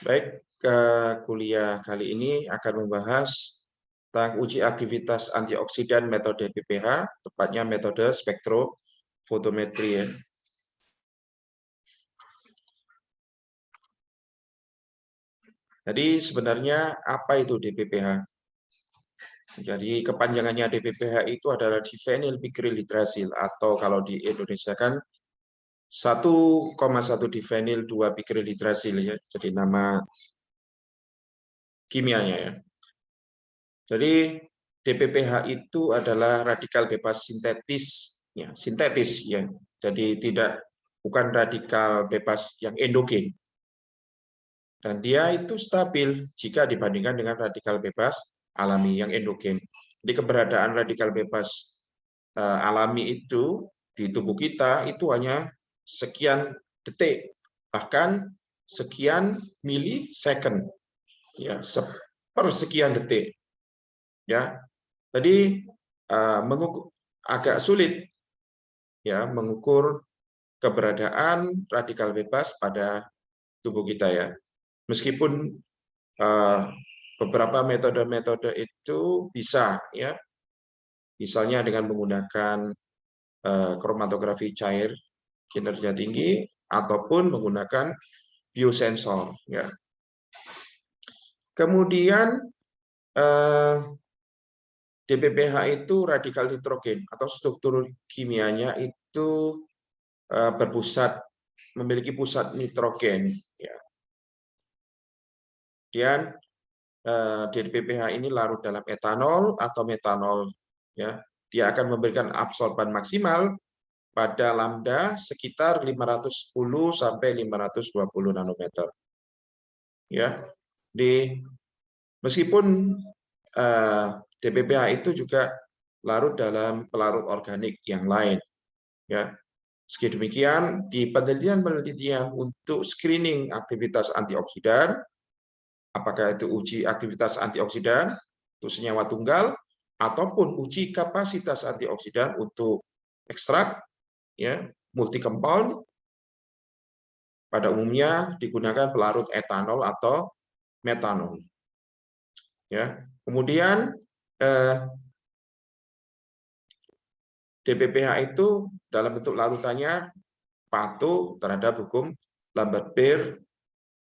Baik, kuliah kali ini akan membahas tentang uji aktivitas antioksidan metode PPH, tepatnya metode spektrofotometri. Ya. Jadi sebenarnya apa itu DPPH? Jadi kepanjangannya DPPH itu adalah diphenyl picril hidrazil, atau kalau di Indonesia kan 1,1 diphenyl 2 picril hidrazil, ya. Jadi nama kimianya, ya. Jadi DPPH itu adalah radikal bebas sintetis, ya. Jadi bukan radikal bebas yang endogen. Dan dia itu stabil jika dibandingkan dengan radikal bebas alami yang endogen. Jadi keberadaan radikal bebas alami itu di tubuh kita itu hanya sekian detik, bahkan sekian milisecond, ya, sepersekian detik. Ya, jadi agak sulit, ya, mengukur keberadaan radikal bebas pada tubuh kita, ya. Meskipun beberapa metode-metode itu bisa, ya, misalnya dengan menggunakan kromatografi cair kinerja tinggi ataupun menggunakan biosensor, ya. Kemudian DPPH itu radikal nitrogen atau struktur kimianya itu memiliki pusat nitrogen, ya. Dan DPPH ini larut dalam etanol atau metanol, ya. Dia akan memberikan absorban maksimal pada lambda sekitar 510 sampai 520 nanometer. Ya. Meskipun DPPH itu juga larut dalam pelarut organik yang lain, ya. Meski demikian, di penelitian untuk screening aktivitas antioksidan, apakah itu uji aktivitas antioksidan untuk senyawa tunggal ataupun uji kapasitas antioksidan untuk ekstrak, ya, multi compound, pada umumnya digunakan pelarut etanol atau metanol. Ya, kemudian DPPH itu dalam bentuk larutannya patuh terhadap hukum Lambert-Beer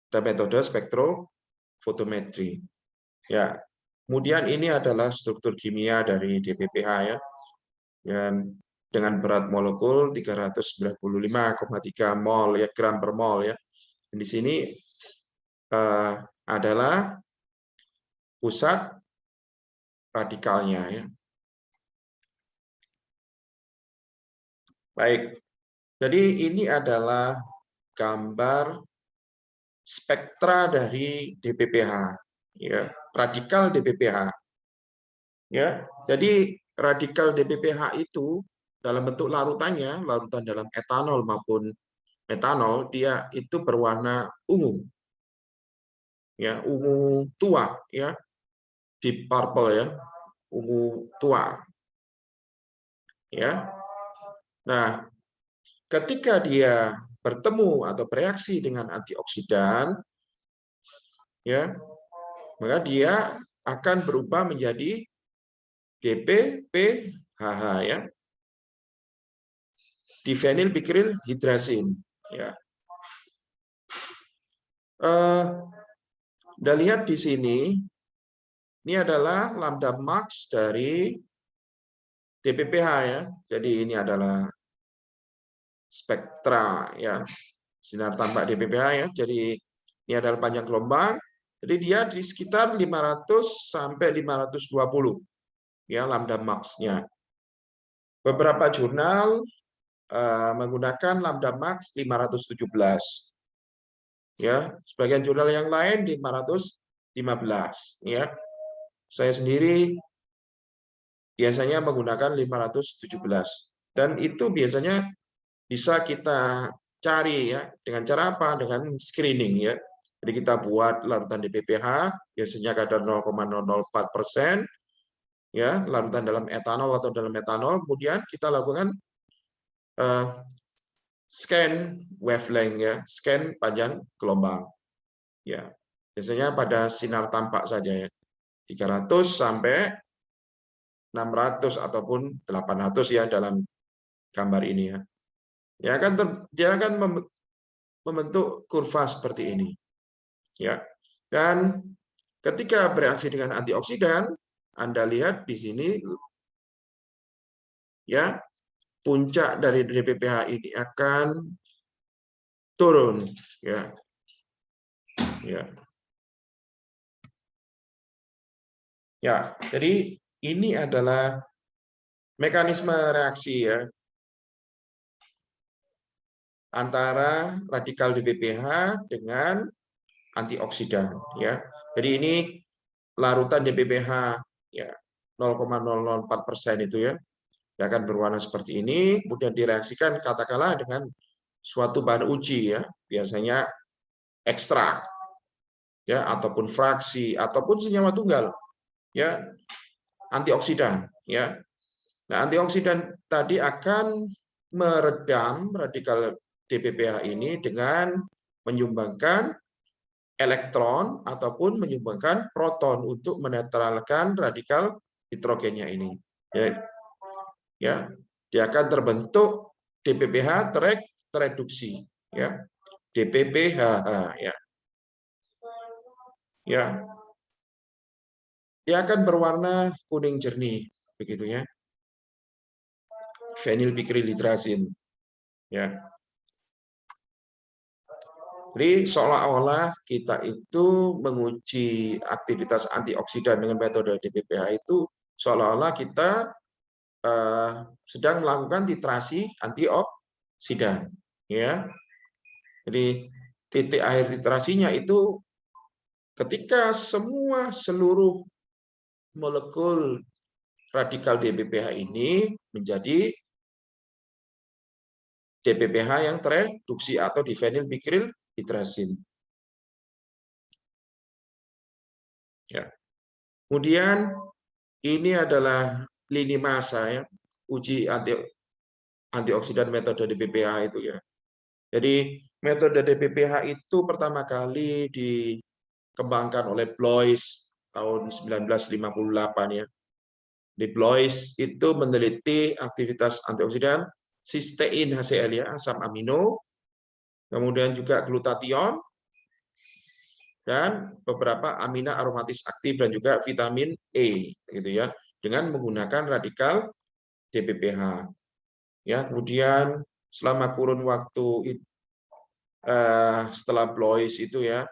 dan metode spektrofotometri. Ya, kemudian ini adalah struktur kimia dari DPPH, ya. Dan dengan berat molekul 395,3 mol, ya, gram per mol, ya. Dan di sini adalah pusat radikalnya, ya. Baik, jadi ini adalah gambar spektra dari DPPH, ya, radikal DPPH. Ya, jadi radikal DPPH itu dalam bentuk larutannya, larutan dalam etanol maupun metanol, dia itu berwarna ungu, ya, ungu tua, ya, deep purple, ya, ungu tua, ya. Nah, ketika dia bertemu atau bereaksi dengan antioksidan, ya, maka dia akan berubah menjadi DPPHH, ya, diphenyl picril hidrazin, ya. Anda lihat di sini, ini adalah lambda max dari DPPH, ya. Jadi ini adalah spektra, ya, sinar tambah DPPH, ya. Jadi ini adalah panjang gelombang. Jadi dia di sekitar 500 sampai 520, ya, lambda max-nya. Beberapa jurnal menggunakan lambda max 517. Ya, sebagian jurnal yang lain 515, ya. Saya sendiri biasanya menggunakan 517. Dan itu biasanya bisa kita cari, ya, dengan cara apa? Dengan screening, ya. Jadi kita buat larutan DPPH, biasanya kadar 0,004%, ya, larutan dalam etanol atau dalam metanol, kemudian kita lakukan scan wavelength, ya, scan panjang gelombang, ya. Biasanya pada sinar tampak saja ya. 300 sampai 600 ataupun 800 ya dalam gambar ini ya. Dia akan membentuk kurva seperti ini. Ya. Dan ketika bereaksi dengan antioksidan, Anda lihat di sini ya, puncak dari DPPH ini akan turun ya. Ya. Ya, jadi ini adalah mekanisme reaksi ya antara radikal DPPH dengan antioksidan ya. Jadi ini larutan DPPH ya 0,004% itu ya. Dia akan berwarna seperti ini, kemudian direaksikan katakanlah dengan suatu bahan uji ya, biasanya ekstrak ya ataupun fraksi ataupun senyawa tunggal ya, antioksidan ya. Nah, antioksidan tadi akan meredam radikal DPPH ini dengan menyumbangkan elektron ataupun menyumbangkan proton untuk menetralkan radikal hidrogennya ini. Ya, dia akan terbentuk DPPH tereduksi ya. DPPHH ya. Ya. Dia akan berwarna kuning jernih begitu ya. Fenilpikrilitrasin ya. Jadi seolah-olah kita itu menguji aktivitas antioksidan dengan metode DPPH itu seolah-olah kita sedang melakukan titrasi antioksidan ya. Jadi titik akhir titrasinya itu ketika seluruh molekul radikal DPPH ini menjadi DPPH yang tereduksi atau difenilpikrilitrasin. Ya. Kemudian ini adalah lini masa ya, uji antioksidan metode DPPH itu ya. Jadi metode DPPH itu pertama kali dikembangkan oleh Blois tahun 1958 ya. Di Blois itu meneliti aktivitas antioksidan sistein HCl ya, asam amino, kemudian juga glutathione dan beberapa amina aromatis aktif dan juga vitamin E gitu ya, dengan menggunakan radikal DPPH. Ya, kemudian selama kurun waktu setelah Blois itu ya,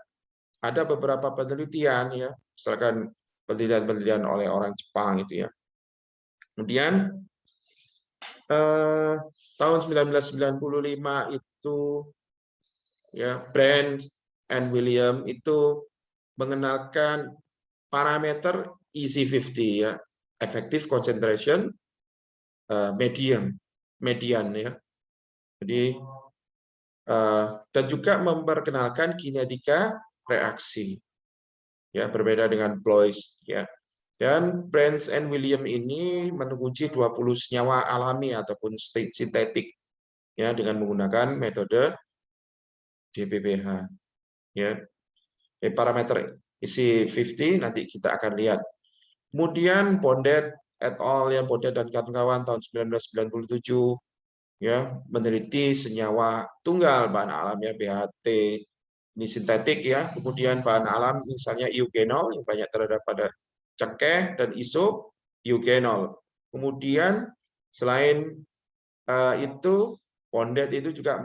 ada beberapa penelitian ya, misalkan penelitian oleh orang Jepang itu ya. Kemudian tahun 1995 itu ya, Brands and William itu mengenalkan parameter EC50 ya, effective concentration median ya. Jadi dan juga memperkenalkan kinetika reaksi ya, berbeda dengan Blois ya. Dan Brands and William ini menguji 20 senyawa alami ataupun sintetik ya dengan menggunakan metode DPPH ya. Parameter EC50 nanti kita akan lihat. Kemudian Bondet et al. Yang Bondet dan kawan-kawan tahun 1997 ya meneliti senyawa tunggal bahan alamnya BHT ini sintetik ya, kemudian bahan alam misalnya eugenol yang banyak terdapat pada cengkeh dan iso-eugenol. Kemudian selain itu Bondet itu juga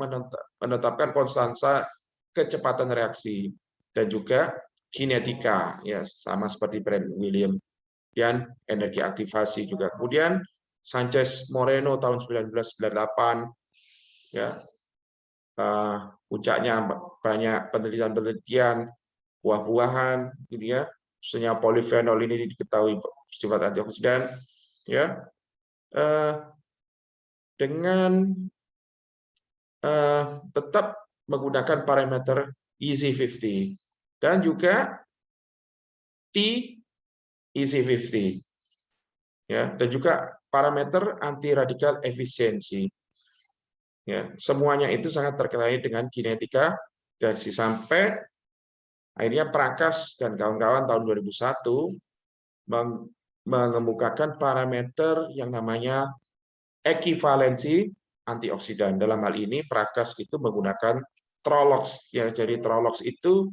menetapkan konstansa kecepatan reaksi dan juga kinetika ya, sama seperti Brand William, dan energi aktivasi juga. Kemudian Sanchez Moreno tahun 1998 ya, puncaknya banyak penelitian buah-buahan gitu ya, senyawa polifenol ini diketahui bersifat antioksidan ya, dengan tetap menggunakan parameter EC50 dan juga TEC50 ya, dan juga parameter anti radikal efisiensi ya. Semuanya itu sangat terkait dengan kinetika reaksi sampai Akhirnya Prakas dan kawan-kawan tahun 2001 mengemukakan parameter yang namanya ekivalensi antioksidan. Dalam hal ini Prakas itu menggunakan Trolox. Ya, jadi Trolox itu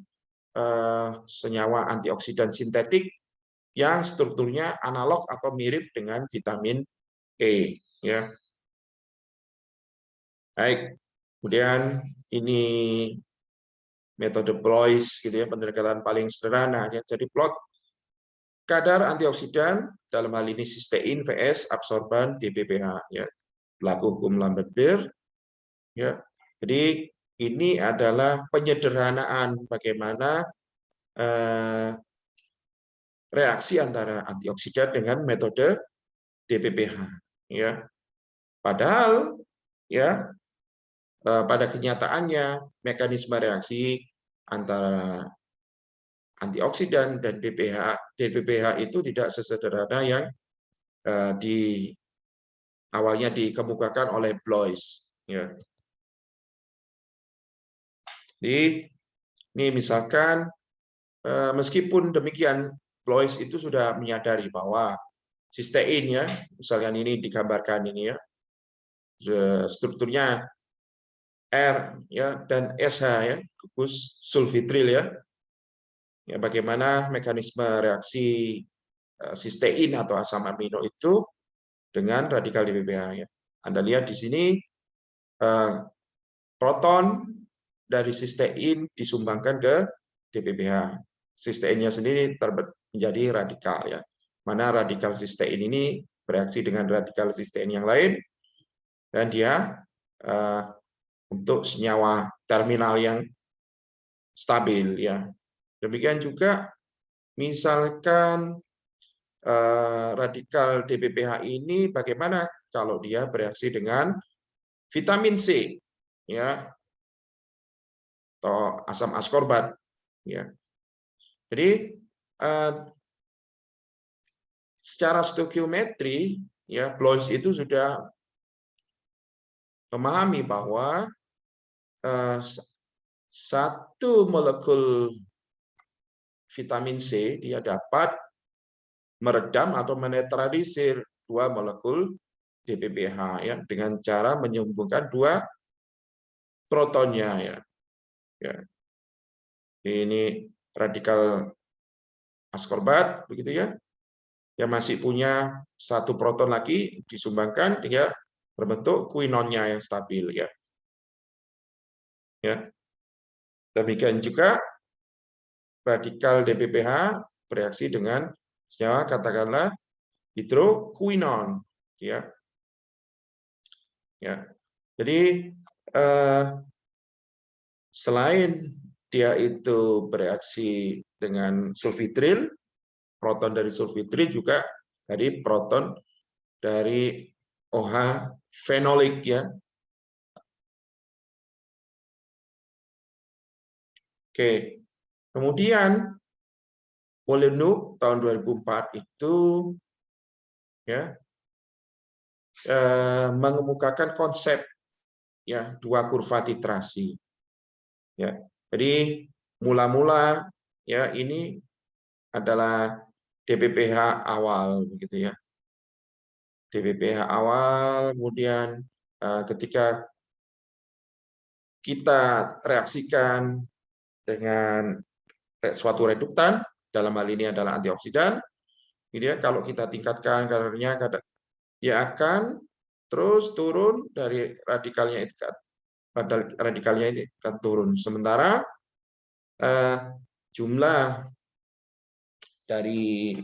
senyawa antioksidan sintetik yang strukturnya analog atau mirip dengan vitamin E. Ya. Baik. Kemudian ini metode Blois, gitu ya, pendekatan paling sederhana. Ya. Jadi plot kadar antioksidan dalam hal ini sistein vs absorban DBPH. Ya. Berlaku hukum Lambert-Beer. Ya. Jadi ini adalah penyederhanaan bagaimana reaksi antara antioksidan dengan metode DBPH. Ya. Padahal ya pada kenyataannya mekanisme reaksi antara antioksidan dan DBPH itu tidak sesederhana yang awalnya dikemukakan oleh Blois. Ya. Jadi ini misalkan meskipun demikian Blois itu sudah menyadari bahwa sistein ya, misalkan ini digambarkan ini ya, strukturnya R ya dan SH ya, gugus sulfitril ya. Ya, bagaimana mekanisme reaksi sistein atau asam amino itu dengan radikal DBPH ya. Anda lihat di sini proton dari sistein disumbangkan ke DBPH. Sisteinnya sendiri menjadi radikal ya. Mana radikal sistein ini bereaksi dengan radikal sistein yang lain dan dia untuk senyawa terminal yang stabil ya. Demikian juga misalkan radikal DBPH ini bagaimana kalau dia bereaksi dengan vitamin C ya atau asam askorbat ya. Jadi secara stoikiometri ya Blois itu sudah memahami bahwa satu molekul vitamin C dia dapat meredam atau menetralisir dua molekul DBPH ya dengan cara menyambungkan dua protonnya ya. Ya. Ini radikal askorbat begitu ya. Yang masih punya satu proton lagi disumbangkan dia berbentuk quinonnya yang stabil ya. Ya. Demikian juga radikal DBPH bereaksi dengan senyawa katakanlah hidroquinon ya. Ya. Jadi selain dia itu bereaksi dengan sulfitril, proton dari sulfitril juga dari proton dari OH fenolik ya. Oke. Kemudian Molyneux tahun 2004 itu ya mengemukakan konsep ya dua kurva titrasi. Ya. Jadi mula-mula ya ini adalah DBPH awal begitu ya. DBPH awal kemudian ketika kita reaksikan dengan suatu reduktan dalam hal ini adalah antioksidan, gitu ya, kalau kita tingkatkan kadarnya dia akan terus turun dari radikalnya itu akan turun. Sementara jumlah dari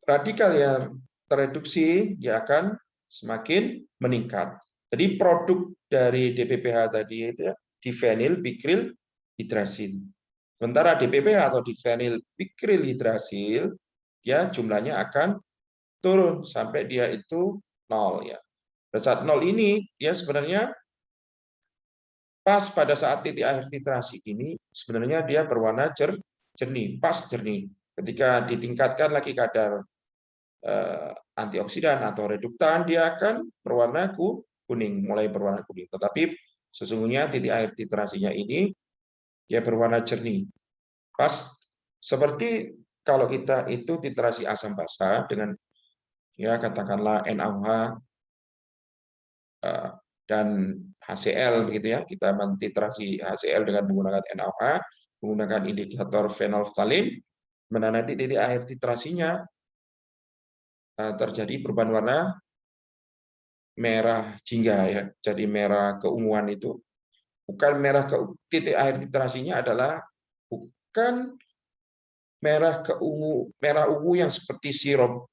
radikal yang tereduksi dia akan semakin meningkat. Jadi produk dari DBPH tadi itu ya, diphenyl bikryl hidrasil. Sementara DBPH atau diphenyl bikryl hidrasil ya jumlahnya akan turun sampai dia itu 0 ya. Pada saat 0 ini dia sebenarnya pas pada saat titik akhir titrasi ini sebenarnya dia berwarna jernih, pas jernih. Ketika ditingkatkan lagi kadar antioksidan atau reduktan dia akan berwarna kuning, mulai berwarna kuning. Tetapi Sesungguhnya titik air titrasinya ini ya berwarna jernih. Pas seperti kalau kita itu titrasi asam basa dengan ya katakanlah NaOH dan HCl begitu ya. Kita mentitrasi HCl dengan menggunakan NaOH, menggunakan indikator fenolftalin, mana nanti titik air titrasinya terjadi perubahan warna merah jingga ya. Jadi merah keunguan itu bukan merah ke titik air titrasinya adalah bukan merah ungu yang seperti sirup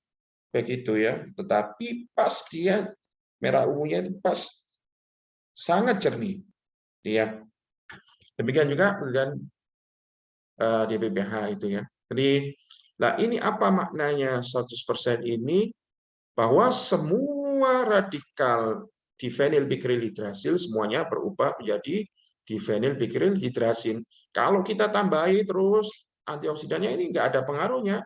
begitu ya, tetapi pas dia merah ungunya itu pas sangat jernih ya. Demikian juga dengan DPPH itu ya. Jadi nah ini apa maknanya 100% ini, bahwa semua radikal difenylbikrilhidrasil semuanya berubah menjadi difenylbikrilhidrasin. Kalau kita tambahi terus antioksidannya ini nggak ada pengaruhnya.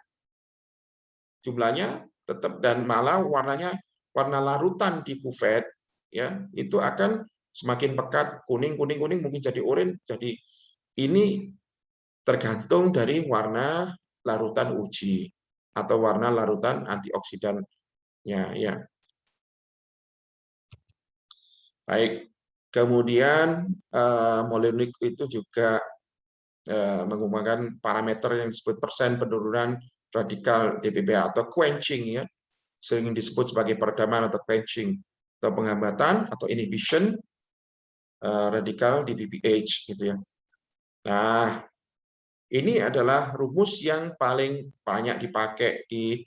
Jumlahnya tetap dan malah warna larutan di kuvet ya itu akan semakin pekat, kuning mungkin jadi oranye. Jadi ini tergantung dari warna larutan uji atau warna larutan antioksidannya ya. Baik, kemudian Molyneux itu juga menggunakan parameter yang disebut persen penurunan radikal DPPH atau quenching ya, sering disebut sebagai peredaman atau quenching atau penghambatan atau inhibition radikal DPPH gitu ya. Nah, ini adalah rumus yang paling banyak dipakai di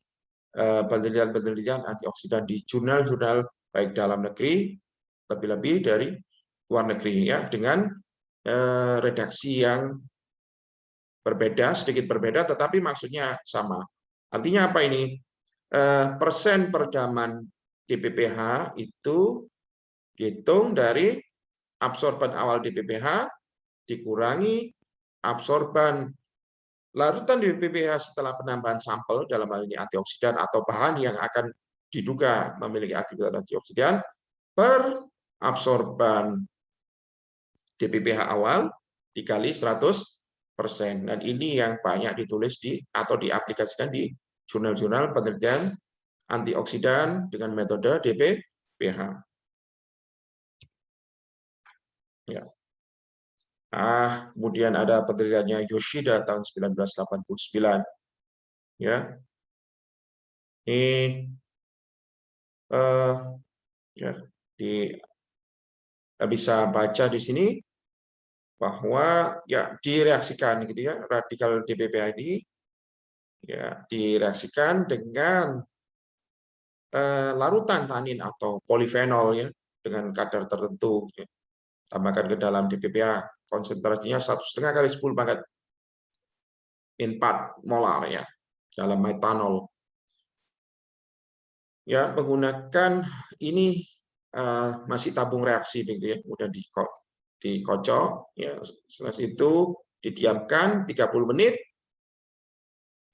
penelitian-penelitian antioksidan di jurnal-jurnal baik dalam negeri, lebih-lebih dari luar negeri ya, dengan redaksi yang berbeda, sedikit berbeda, tetapi maksudnya sama. Artinya apa ini? Persen peredaman DPPH itu dihitung dari absorban awal DPPH dikurangi absorban larutan DPPH setelah penambahan sampel, dalam hal ini antioksidan atau bahan yang akan diduga memiliki aktivitas antioksidan, per absorban DPPH awal dikali 100%. Dan ini yang banyak ditulis atau diaplikasikan di jurnal-jurnal penelitian antioksidan dengan metode DPPH. Ya. Kemudian ada penelitiannya Yoshida tahun 1989. Ya. Ini ya, bisa baca di sini bahwa ya direaksikan gitu ya, radikal DPPH ini ya direaksikan dengan larutan tanin atau polifenol ya dengan kadar tertentu ya. Tambahkan ke dalam DPPH, konsentrasinya 1,5 kali 10 pangkat 4 molar ya dalam metanol. Ya, menggunakan ini masih tabung reaksi begitu ya, udah dikocok ya, setelah itu didiamkan 30 menit.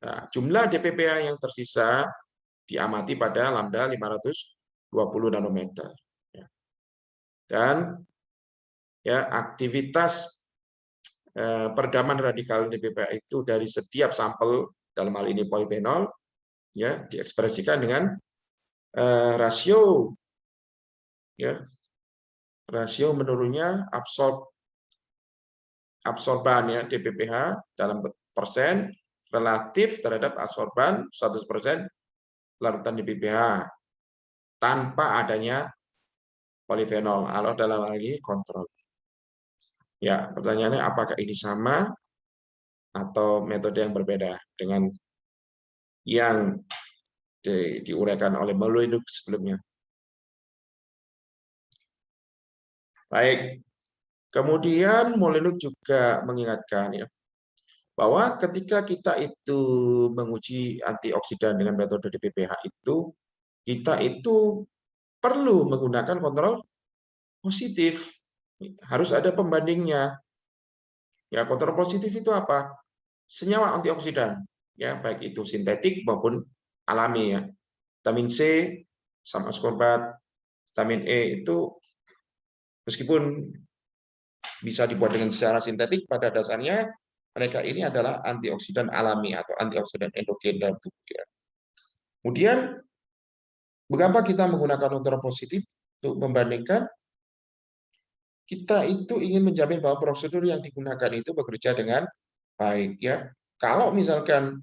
Nah, jumlah DPPH yang tersisa diamati pada lambda 520 nanometer. Dan ya aktivitas peredaman radikal DPPH itu dari setiap sampel, dalam hal ini polifenol, ya diekspresikan dengan rasio menurunnya absorban ya DPPH dalam persen relatif terhadap absorban 100% larutan DPPH tanpa adanya polifenol atau dalam hal ini kontrol. Ya, pertanyaannya apakah ini sama atau metode yang berbeda dengan yang diuraikan oleh Molyneux sebelumnya. Baik, kemudian Molyneux juga mengingatkan ya bahwa ketika kita itu menguji antioksidan dengan metode DPPH itu, kita itu perlu menggunakan kontrol positif. Harus ada pembandingnya. Ya, kontrol positif itu apa? Senyawa antioksidan, ya baik itu sintetik maupun alami ya. Vitamin C sama ascorbat, vitamin E itu meskipun bisa dibuat dengan secara sintetik, pada dasarnya mereka ini adalah antioksidan alami atau antioksidan endogen dalam tubuh ya. Kemudian, mengapa kita menggunakan kontrol positif untuk membandingkan? Kita itu ingin menjamin bahwa prosedur yang digunakan itu bekerja dengan baik ya. Kalau misalkan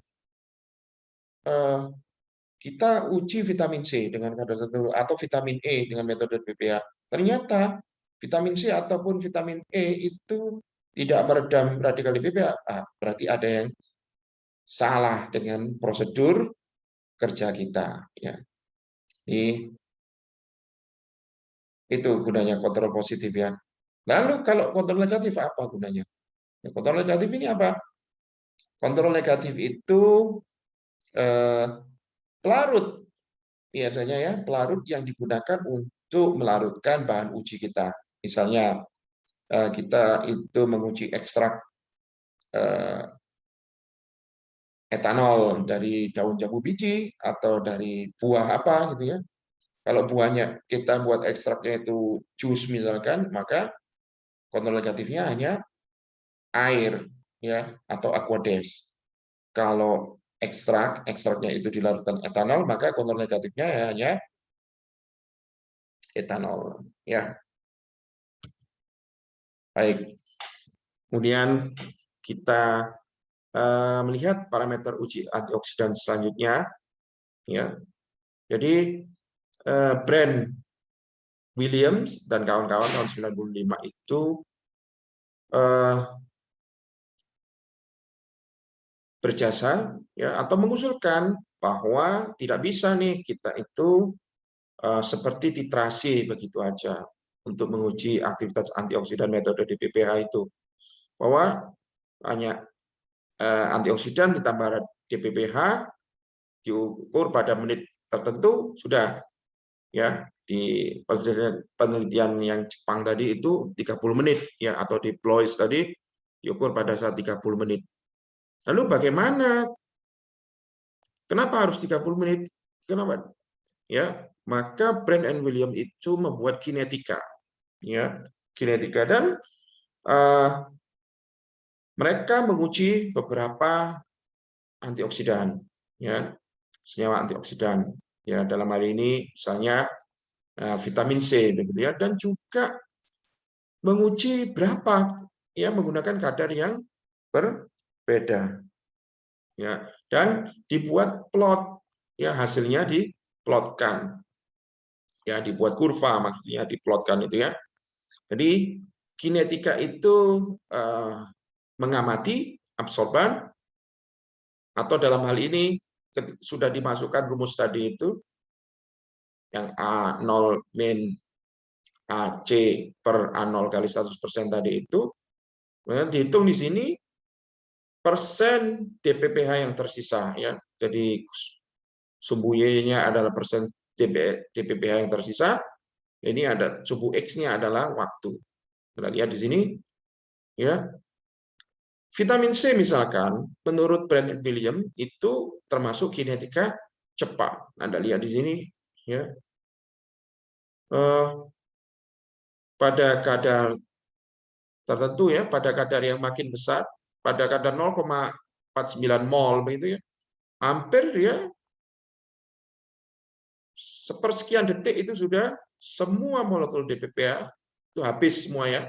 kita uji vitamin C dengan kadar tertentu atau vitamin E dengan metode PPH, ternyata vitamin C ataupun vitamin E itu tidak meredam radikal di PPH, berarti ada yang salah dengan prosedur kerja kita ya. Itu gunanya kontrol positif ya. Lalu kalau kontrol negatif apa gunanya? Ya, kontrol negatif ini apa? Kontrol negatif itu pelarut, biasanya ya, pelarut yang digunakan untuk melarutkan bahan uji kita. Misalnya kita itu menguji ekstrak etanol dari daun jambu biji atau dari buah apa gitu ya. Kalau buahnya kita buat ekstraknya itu jus misalkan, maka kontrol negatifnya hanya air ya atau aqueous. Kalau ekstraknya itu dilarutkan etanol, maka kontrol negatifnya hanya etanol ya. Baik. Kemudian kita melihat parameter uji antioksidan selanjutnya ya. Jadi brand Williams dan kawan-kawan tahun 95 itu berjasa ya atau mengusulkan bahwa tidak bisa nih kita itu seperti titrasi begitu aja untuk menguji aktivitas antioksidan metode DPPH itu, bahwa hanya antioksidan ditambah DPPH diukur pada menit tertentu sudah ya. Di penelitian yang Jepang tadi itu 30 menit ya, atau di Blois tadi diukur pada saat 30 menit. Lalu bagaimana? Kenapa harus 30 menit? Kenapa? Ya, maka Brand and William itu membuat kinetika ya, kinetika, dan mereka menguji beberapa antioksidan ya, senyawa antioksidan ya, dalam hal ini misalnya vitamin C begitu ya, dan juga menguji berapa ya menggunakan kadar yang berbeda ya, dan dibuat plot ya, hasilnya diplotkan ya, dibuat kurva maksudnya diplotkan itu ya. Jadi kinetika itu mengamati absorban, atau dalam hal ini sudah dimasukkan rumus tadi itu yang A0 min AC per A0 kali 100% tadi itu, dihitung di sini persen DPPH yang tersisa ya. Jadi sumbu Y-nya adalah persen DPPH yang tersisa. Ini ada sumbu X-nya adalah waktu. Kita lihat di sini ya. Vitamin C misalkan, menurut Brand William itu termasuk kinetika cepat. Anda lihat di sini ya. Pada kadar tertentu ya, pada kadar yang makin besar, pada kadar 0,49 mol begitu ya, hampir ya sepersekian detik itu sudah semua molekul DPPH itu habis semua ya,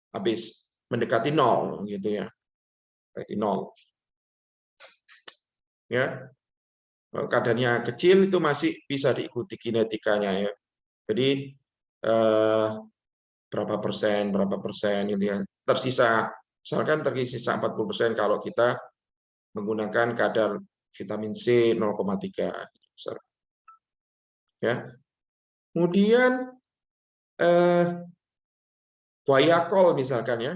habis mendekati nol gitu ya, mendekati nol ya. Kadarnya kecil itu masih bisa diikuti kinetikanya ya. Jadi berapa persen gitu ya, tersisa misalkan tersisa 40% kalau kita menggunakan kadar vitamin C 0,3 ya. Kemudian guaiacol misalkan ya,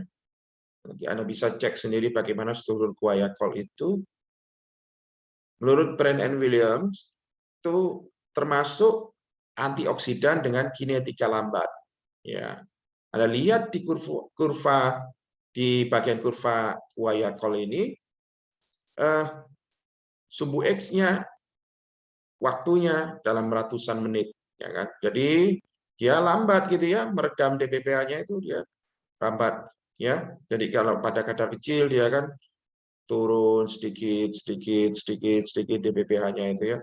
nanti Anda bisa cek sendiri bagaimana struktur guaiacol itu. Menurut Brand and Williams itu termasuk antioksidan dengan kinetika lambat ya. Anda lihat di kurva di bagian kurva guaiacol ini, sumbu X-nya waktunya dalam ratusan menit ya kan. Jadi dia lambat gitu ya, meredam DPPH-nya itu dia rambat ya. Jadi kalau pada kadar kecil dia kan turun sedikit DPPH-nya itu ya.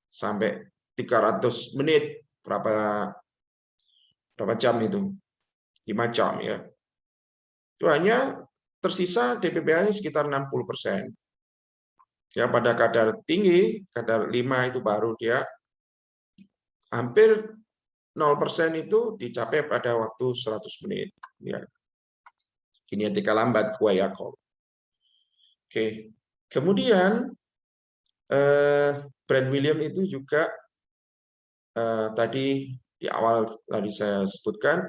Sampai 300 menit berapa jam itu? 5 jam ya. Itu hanya tersisa DPPH-nya sekitar 60%. Ya, pada kadar tinggi, kadar 5 itu baru dia hampir 0% itu dicapai pada waktu 100 menit. Ya. Kinetika lambat Guayakol. Oke. Kemudian Brand William itu juga tadi di awal tadi saya sebutkan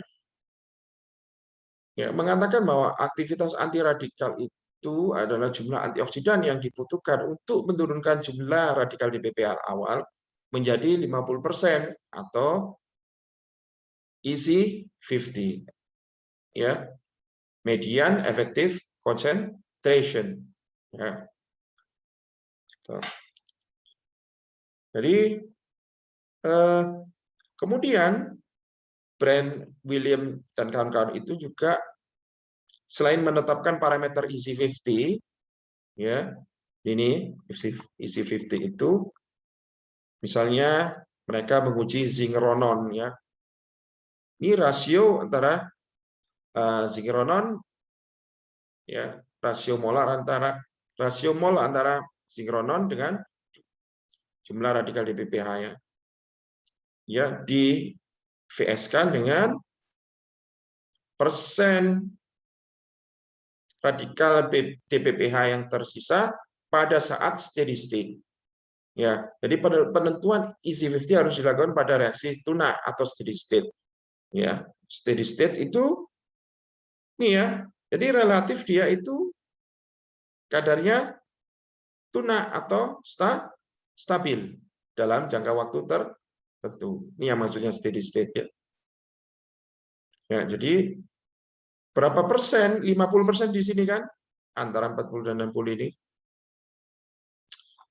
ya, mengatakan bahwa aktivitas antiradikal itu adalah jumlah antioksidan yang dibutuhkan untuk menurunkan jumlah radikal DPPH awal menjadi 50% atau EC50 ya, median effective concentration ya. Jadi kemudian Brand William dan kawan-kawan itu juga selain menetapkan parameter EC50 ya, ini EC50 itu misalnya mereka menguji zingeronon ya. Ini rasio antara zingeronon ya, rasio mol antara zingeronon dengan jumlah radikal DPPH ya. Ya di VS-kan dengan persen radikal DPPH yang tersisa pada saat steady state. Ya, jadi penentuan EC50 harus dilakukan pada reaksi tuna atau steady state. Ya, steady state itu nih ya. Jadi relatif dia itu kadarnya tuna atau stabil dalam jangka waktu tertentu. Ini yang maksudnya steady state ya. Ya, jadi berapa persen? 50% di sini kan? Antara 40 dan 60 ini.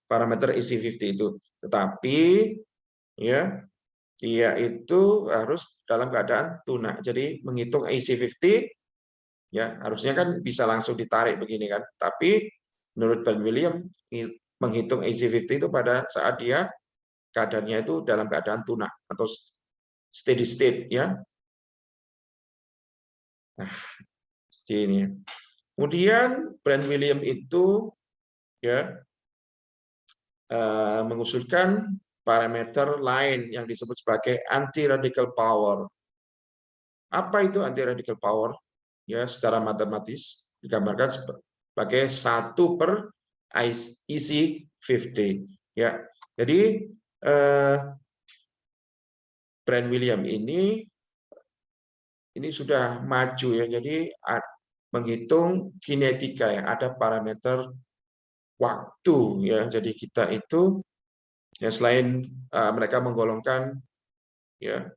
Parameter EC50 itu. Tetapi ya dia itu harus dalam keadaan tuna. Jadi menghitung EC50 ya harusnya kan bisa langsung ditarik begini kan. Tapi menurut Brand William menghitung EC50 itu pada saat dia keadaannya itu dalam keadaan tuna atau steady state ya. Nah, ini. Kemudian Brand William itu ya mengusulkan parameter lain yang disebut sebagai anti-radical power. Apa itu anti-radical power? Ya, secara matematis digambarkan sebagai 1/EC50. Ya, jadi Brand William ini sudah maju ya. Jadi menghitung kinetika yang ada parameter waktu ya. Jadi kita itu ya selain mereka menggolongkan ya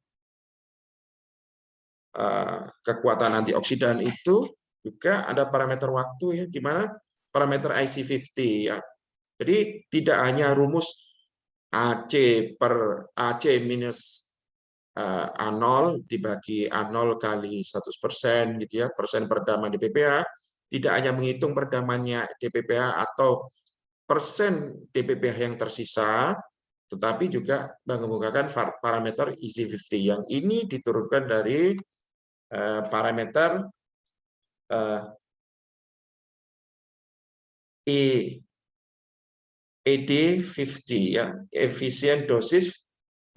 kekuatan antioksidan itu juga ada parameter waktu ya, di mana parameter IC50 ya. Jadi tidak hanya rumus AC per AC minus A0 dibagi A0 kali 100% gitu ya, persen perdaman DPPH, tidak hanya menghitung perdamannya DPPH atau persen DPPH yang tersisa, tetapi juga mengemukakan parameter EC50 yang ini diturunkan dari parameter ED50 ya, efisien dosis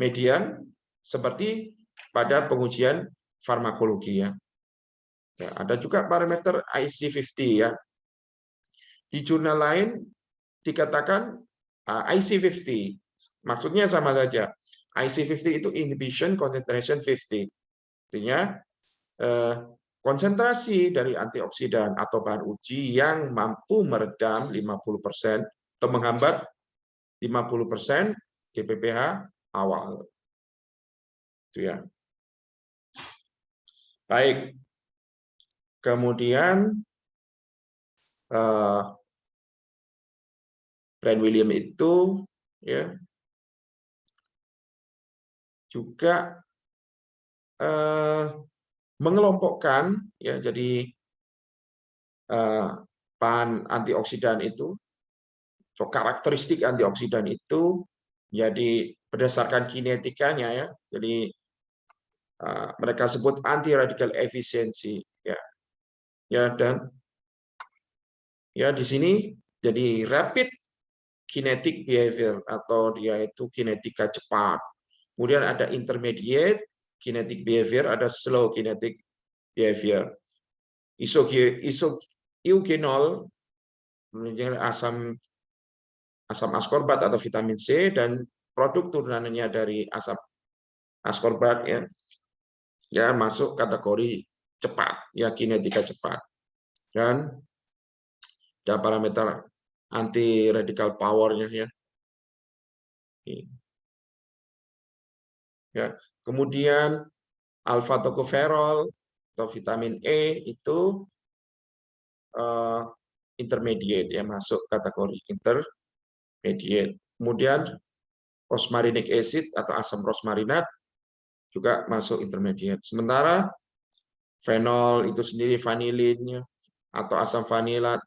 median seperti pada pengujian farmakologi ya. Ya, ada juga parameter IC50 ya. Di jurnal lain dikatakan IC50, maksudnya sama saja. IC50 itu inhibition concentration 50. Artinya konsentrasi dari antioksidan atau bahan uji yang mampu meredam 50% atau menghambat 50% DPPH awal. Itu ya. Baik. Kemudian Brand William itu ya juga mengelompokkan ya, jadi bahan antioksidan itu, so, karakteristik antioksidan itu jadi berdasarkan kinetikanya ya. Jadi mereka sebut anti radikal efisiensi ya. Ya, dan ya di sini jadi rapid kinetic behavior atau dia itu kinetika cepat. Kemudian ada intermediate kinetic behavior, ada slow kinetic behavior. Eugenol asam ascorbat atau vitamin C, dan produk turunannya dari asam ascorbat ya masuk kategori cepat ya, kinetika cepat. Dan ada parameter anti radical power-nya ya. Ya, kemudian alfa tocoferol atau vitamin E itu intermediate ya, masuk kategori intermediate. Kemudian rosmarinic acid atau asam rosmarinat juga masuk intermediate. Sementara fenol itu sendiri, vanilinnya atau asam vanilat,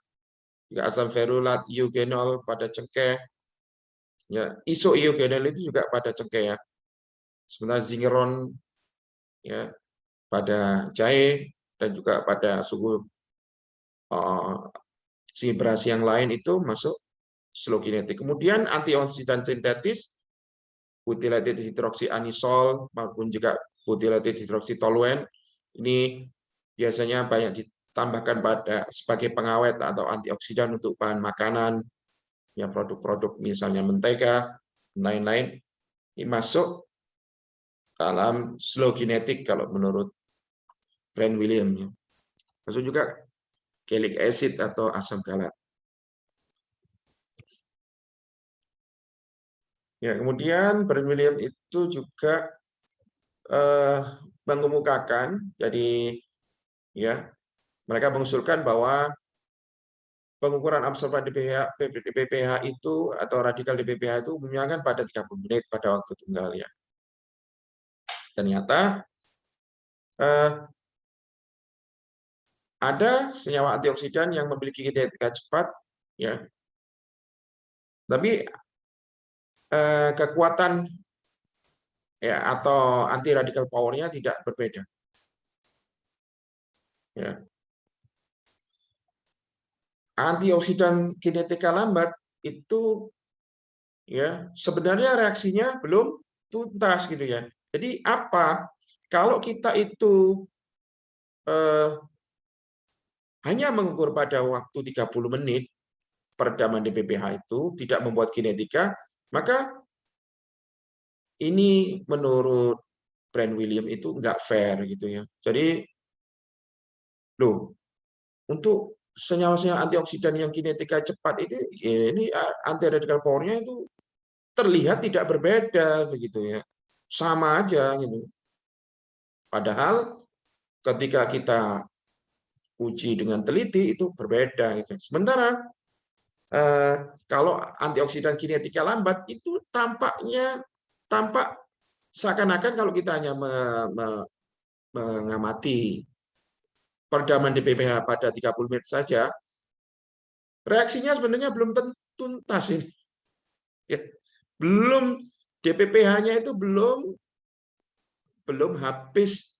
juga asam ferulat, eugenol pada cengkeh, ya, isoeugenol itu juga pada cengkeh ya. Sementara zingeron ya pada jahe, dan juga pada suhu sibrasi yang lain itu masuk slow kinetic. Kemudian antioksidan sintetis, butylated hidroksianisol maupun juga butylated hidroksitoluen, ini biasanya banyak ditambahkan pada sebagai pengawet atau antioksidan untuk bahan makanan, ya, produk-produk misalnya mentega, lain-lain. Ini masuk dalam slow kinetic kalau menurut Brand Williams. Masuk juga gallic acid atau asam galat. Ya, kemudian Brand Williams itu juga mengemukakan, jadi ya mereka mengusulkan bahwa pengukuran absorban di PPH itu atau radikal di PPH itu umumnya kan pada 30 menit pada waktu tunggal ya. Ternyata ada senyawa antioksidan yang memiliki kinetika cepat ya. Tapi kekuatan ya atau anti radikal powernya tidak berbeda. Ya. Antioksidan kinetika lambat itu ya sebenarnya reaksinya belum tuntas gitu ya. Jadi apa? Kalau kita itu hanya mengukur pada waktu 30 menit peredaman DPPH itu tidak membuat kinetika, maka ini menurut Brand Williams itu nggak fair gitu ya. Jadi loh, untuk senyawa-senyawa antioksidan yang kinetika cepat itu ya, ini anti radical power-nya itu terlihat tidak berbeda begitu ya. Sama aja gitu. Padahal ketika kita uji dengan teliti itu berbeda gitu. Sementara kalau antioksidan kinetika lambat itu tampak seakan-akan kalau kita hanya mengamati peredaman DPPH pada 30 menit saja, reaksinya sebenarnya belum tuntas ini. Ya, belum, DPPH-nya itu belum habis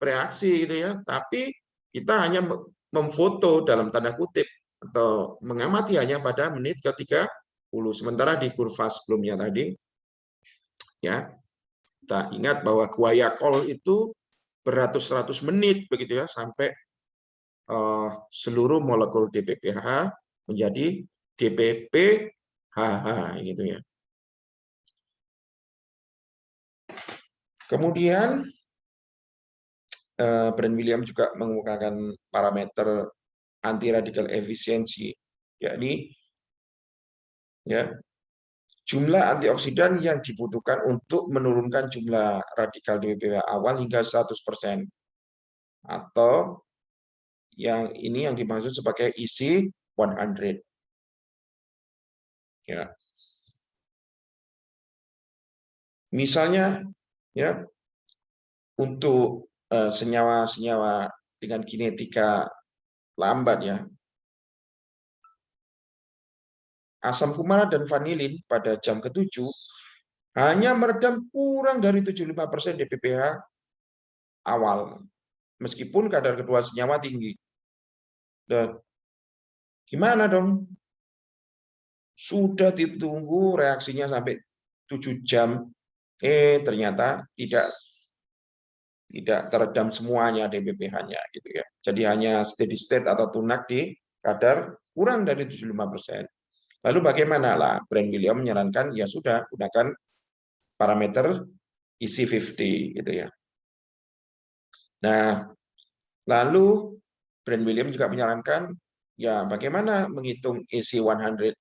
reaksi gitu ya, tapi kita hanya memfoto dalam tanda kutip atau mengamati hanya pada menit ke-30. Sementara di kurva sebelumnya tadi ya, kita ingat bahwa guaiacol itu beratus-ratus menit begitu ya sampai seluruh molekul DPPH menjadi DPPHH gitu ya. Kemudian Brand Williams juga mengemukakan parameter anti radikal efisiensi, yakni ya jumlah antioksidan yang dibutuhkan untuk menurunkan jumlah radikal DPPH awal hingga 100%, atau yang ini yang dimaksud sebagai EC 100. Ya. Misalnya ya untuk senyawa-senyawa dengan kinetika lambat ya. Asam kumara dan vanilin pada jam ke-7 hanya meredam kurang dari 75% DPPH awal, meskipun kadar kedua senyawa tinggi. Dan gimana dong? Sudah ditunggu reaksinya sampai 7 jam, ternyata tidak teredam semuanya DPPH-nya gitu ya. Jadi hanya steady state atau tunak di kadar kurang dari 75%. Lalu bagaimana lah? Brand William menyarankan ya sudah gunakan parameter EC50 gitu ya. Nah, lalu Brand William juga menyarankan ya bagaimana menghitung EC100.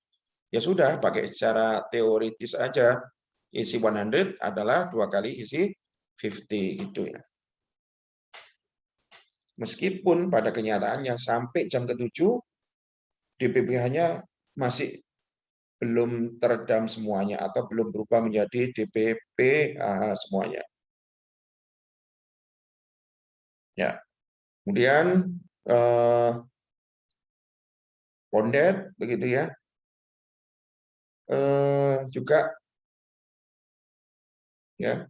Ya sudah pakai secara teoritis aja. EC100 adalah 2 kali EC50 itu ya. Meskipun pada kenyataannya sampai jam ke-7 DPPH-nya masih belum teredam semuanya atau belum berubah menjadi DPPH semuanya. Ya. Kemudian Pondet begitu ya. Juga ya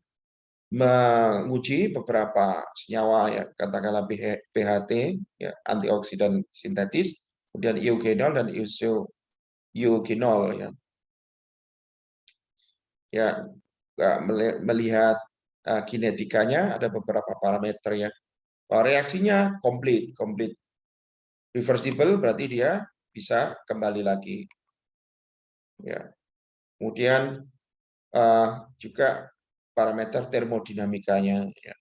menguji beberapa senyawa ya katakanlah PHT ya antioksidan sintetis, kemudian eugenol dan eugenol ya. Ya melihat kinetikanya ada beberapa parameter ya. Reaksinya komplit reversible berarti dia bisa kembali lagi. Ya. Kemudian juga parameter termodinamikanya. Ya.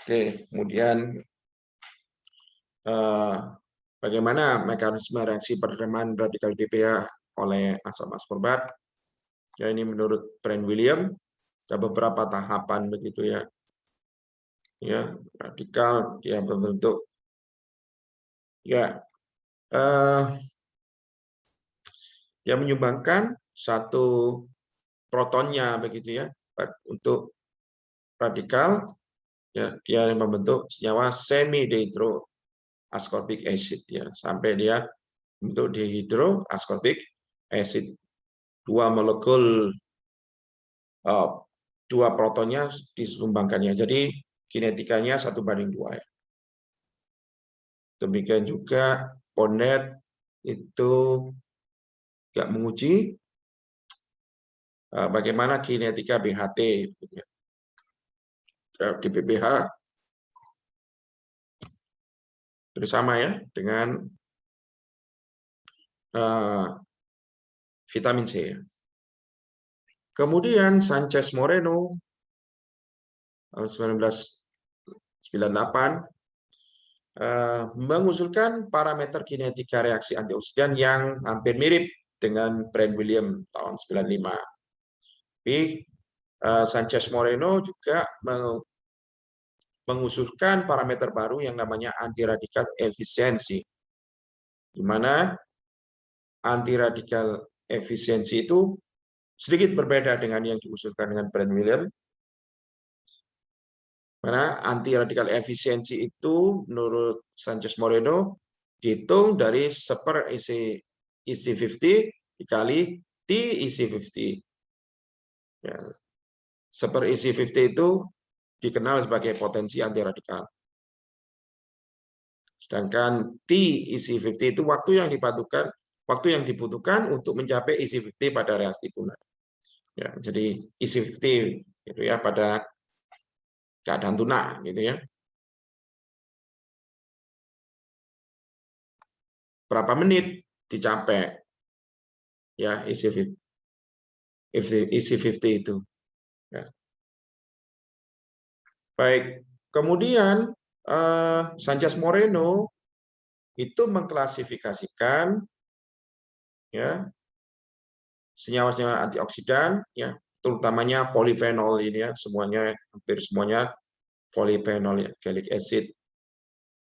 Oke, kemudian bagaimana mekanisme reaksi peredaman radikal DPH oleh asam askorbat? Ya ini menurut Brand William ada beberapa tahapan begitu ya. Ya, radikal dia berbentuk ya yang menyumbangkan satu protonnya begitu ya untuk radikal ya dia membentuk senyawa semi dehydroascorbic acid ya sampai dia bentuk dehydroascorbic acid 2 molekul 2 protonnya disumbangkannya jadi kinetikanya 1:2 ya. Demikian juga Pondet itu juga menguji bagaimana kinetika BHT di PPH bersama ya dengan vitamin C. Kemudian Sanchez Moreno tahun 1998 mengusulkan parameter kinetika reaksi antioksidan yang hampir mirip dengan Brand William tahun 95. Tapi Sanchez Moreno juga mengusulkan parameter baru yang namanya antiradikal efisiensi, di mana antiradikal efisiensi itu sedikit berbeda dengan yang diusulkan dengan Brand William. Karena antiradikal efisiensi itu menurut Sanchez Moreno dihitung dari seper EC50 dikali T EC50. Ya. Seper EC50 itu dikenal sebagai potensi antiradikal. Sedangkan T EC50 itu waktu yang dibutuhkan untuk mencapai EC50 pada reaksi tunak. Ya, jadi EC50 itu ya pada keadaan tunak gitu ya. Berapa menit dicapai ya EC50 itu. Ya. Baik, kemudian Sanchez Moreno itu mengklasifikasikan ya senyawa-senyawa antioksidan ya terutamanya polifenol ini ya hampir semuanya polifenol ya gallic acid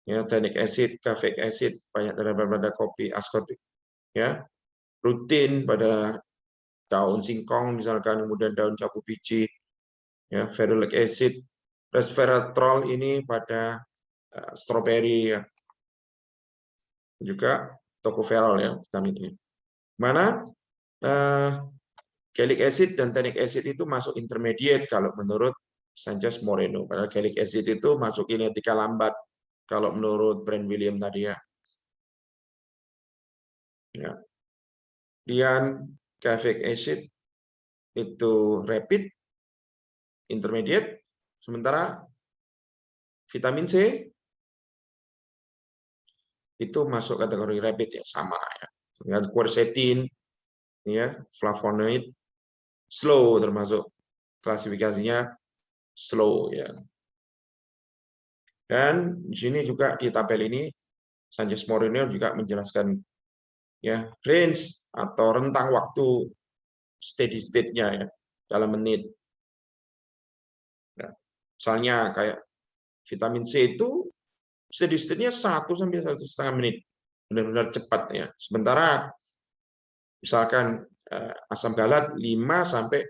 ya tannic acid, caffeic acid banyak pada kopi ascorbic ya rutin pada daun singkong misalkan kemudian daun jambu biji Ya, ferulic acid, resveratrol ini pada stroberi ya. Juga tocopherol ya vitamin E. Mana gallic acid dan tannic acid itu masuk intermediate kalau menurut Sanchez Moreno. Padahal gallic acid itu masuk kinetika lambat kalau menurut Brand William tadi ya. Ya. Kemudian cavic acid itu rapid, intermediate, sementara vitamin C itu masuk kategori rapid ya, sama ya. Dengan quercetin ya, flavonoid slow termasuk klasifikasinya slow ya. Dan di sini juga di tabel ini Sanchez Moreno juga menjelaskan ya range atau rentang waktu steady state-nya ya dalam menit. Ya. Misalnya kayak vitamin C itu steady state-nya 1 sampai 1,5 menit. Benar-benar cepat ya. Sementara misalkan asam galat 5 sampai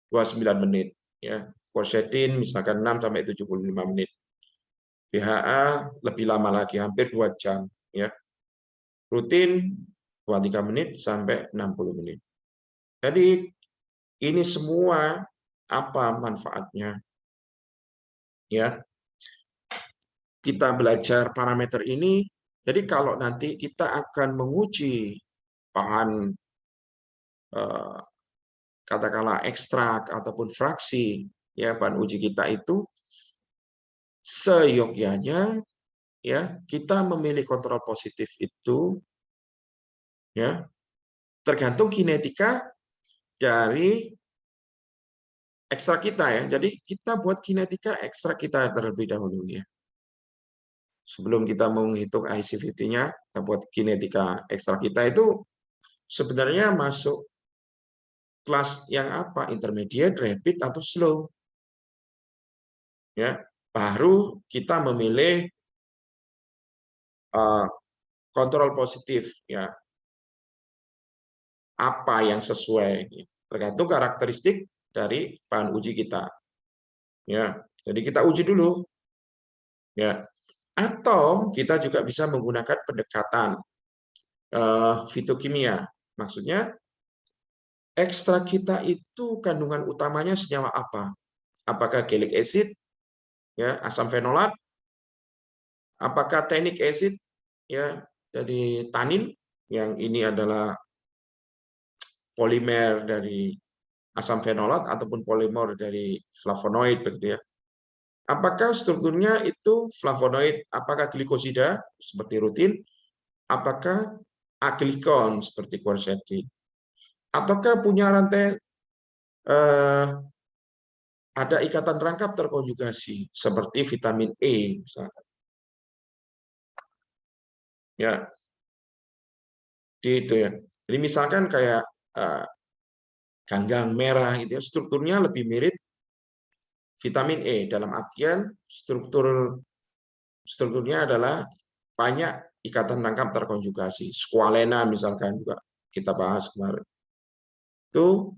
29 menit ya. Quercetin misalkan 6 sampai 75 menit. BHA lebih lama lagi, hampir 2 jam ya. Rutin 23 menit sampai 60 menit. Jadi ini semua apa manfaatnya? Ya. Kita belajar parameter ini, jadi kalau nanti kita akan menguji bahan katakanlah ekstrak ataupun fraksi ya bahan uji kita itu seyogyanya ya kita memilih kontrol positif itu ya tergantung kinetika dari ekstrak kita ya. Jadi kita buat kinetika ekstrak kita terlebih dahulu ya. Sebelum kita menghitung IC50-nya, kita buat kinetika ekstrak kita itu sebenarnya masuk kelas yang apa? Intermediate, rapid, atau slow. Ya, baru kita memilih kontrol positif ya. Apa yang sesuai tergantung karakteristik dari bahan uji kita. Ya, jadi kita uji dulu. Ya. Atau kita juga bisa menggunakan pendekatan fitokimia. Maksudnya ekstrak kita itu kandungan utamanya senyawa apa? Apakah gallic acid, ya, asam fenolat, apakah tannic acid, ya, jadi tanin, yang ini adalah polimer dari asam fenolat ataupun polimer dari flavonoid, begitu ya. Apakah strukturnya itu flavonoid? Apakah glikosida seperti rutin? Apakah aglikon seperti quercetin? Ataukah punya rantai ada ikatan rangkap terkonjugasi seperti vitamin E misalkan. Ya, itu ya. Jadi misalkan kayak ganggang merah itu ya, strukturnya lebih mirip vitamin E dalam artian strukturnya adalah banyak ikatan rangkap terkonjugasi. Squalena misalkan juga kita bahas kemarin. Itu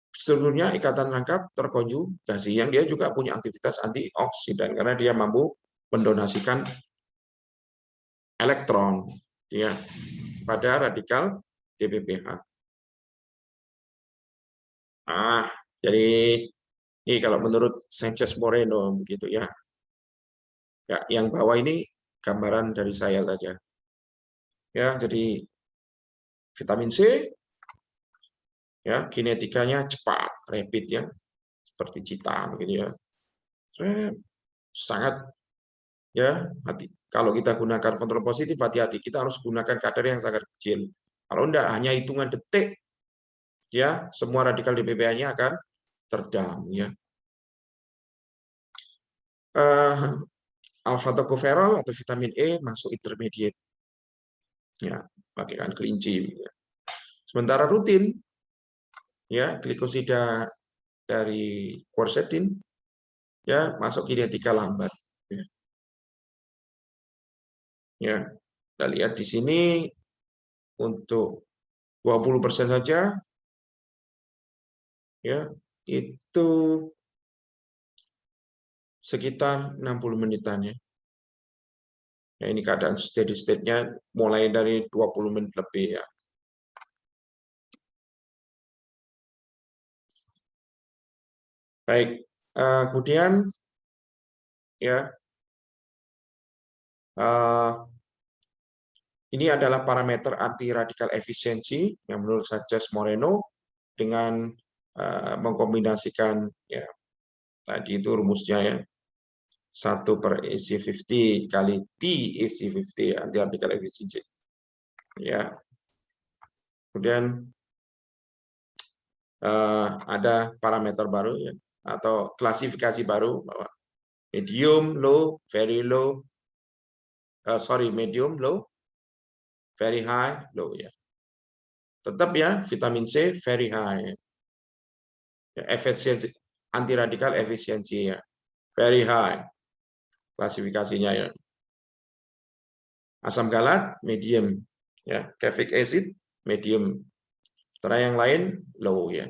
strukturnya ikatan rangkap terkonjugasi yang dia juga punya aktivitas antioksidan karena dia mampu mendonasikan elektron ya pada radikal DPPH. Jadi ini kalau menurut Sanchez Moreno begitu ya. Ya, yang bawah ini gambaran dari saya saja. Ya, jadi vitamin C ya kinetikanya cepat, rapid ya, seperti cita begitu ya. Sangat ya, hati. Kalau kita gunakan kontrol positif hati-hati, kita harus gunakan kadar yang sangat kecil. Kalau enggak hanya hitungan detik ya, semua radikal DPPH-nya akan terdam ya. Alpha tocopherol atau vitamin E masuk intermediate. Ya, pakaikan kelinci. Ya. Sementara rutin, ya glikosida dari quercetin, ya masuk kinetika lambat. Ya, ya. Kita lihat di sini untuk 20% saja, ya itu sekitar 60 menitan ya. Nah, ini keadaan steady state-nya mulai dari 20 menit lebih ya. Baik, kemudian ya ini adalah parameter anti radikal efisiensi yang menurut Sanchez Moreno dengan mengkombinasikan ya tadi itu rumusnya ya 1/EC50 kali T/EC50 anti radikal efisiensi ya. Kemudian ada parameter baru ya atau klasifikasi baru bahwa medium low, very low, medium low, very high, low ya. Tetap ya vitamin C very high. Ya, efisiensi anti radikal efisiensi ya very high klasifikasinya ya. Asam galat medium ya, cavic acid medium. Setelah yang lain low ya.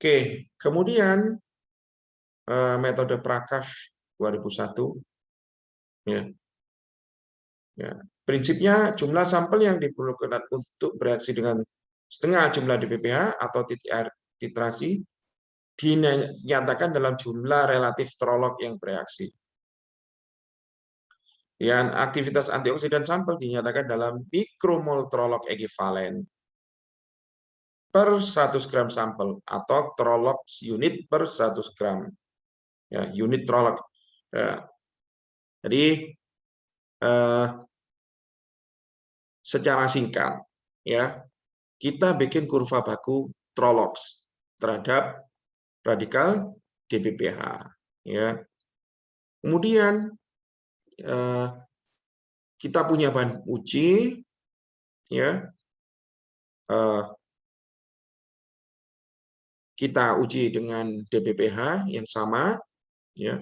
Oke, kemudian metode Prakash 2001 ya. Ya, prinsipnya jumlah sampel yang diperlukan untuk bereaksi dengan setengah jumlah DPPH atau titik air titrasi dinyatakan dalam jumlah relatif terolog yang bereaksi. Dan aktivitas antioksidan sampel dinyatakan dalam mikromol terolog ekivalen per 100 gram sampel atau terolog unit per 100 gram. Ya, unit terolog. Ya. Jadi secara singkat ya kita bikin kurva baku Trolox terhadap radikal DPPH ya. Kemudian kita punya bahan uji ya. Kita uji dengan DPPH yang sama ya.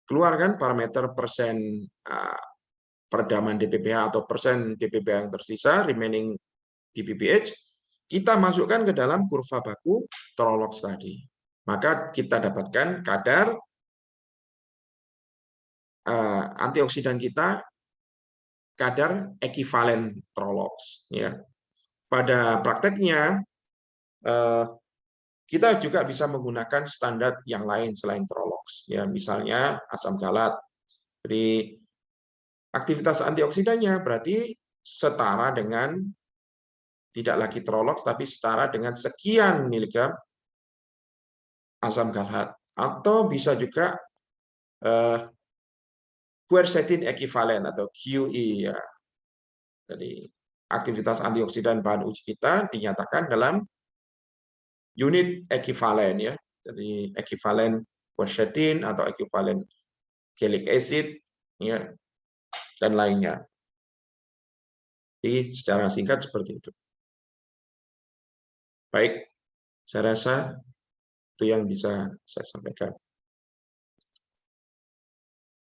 Keluarkan parameter persen peredaman DPPH atau persen DPPH yang tersisa remaining DPPH, kita masukkan ke dalam kurva baku Trolox tadi. Maka kita dapatkan kadar antioksidan kita kadar ekivalen Trolox ya. Pada prakteknya kita juga bisa menggunakan standar yang lain selain Trolox ya, misalnya asam galat. Jadi aktivitas antioksidannya berarti setara dengan tidak lagi Trolox tapi setara dengan sekian miligram asam galat, atau bisa juga quercetin ekivalen atau QE ya. Jadi aktivitas antioksidan bahan uji kita dinyatakan dalam unit ekivalen ya. Jadi ekivalen quercetin atau ekivalen gallic acid ya dan lainnya. Jadi secara singkat seperti itu. Baik, saya rasa itu yang bisa saya sampaikan.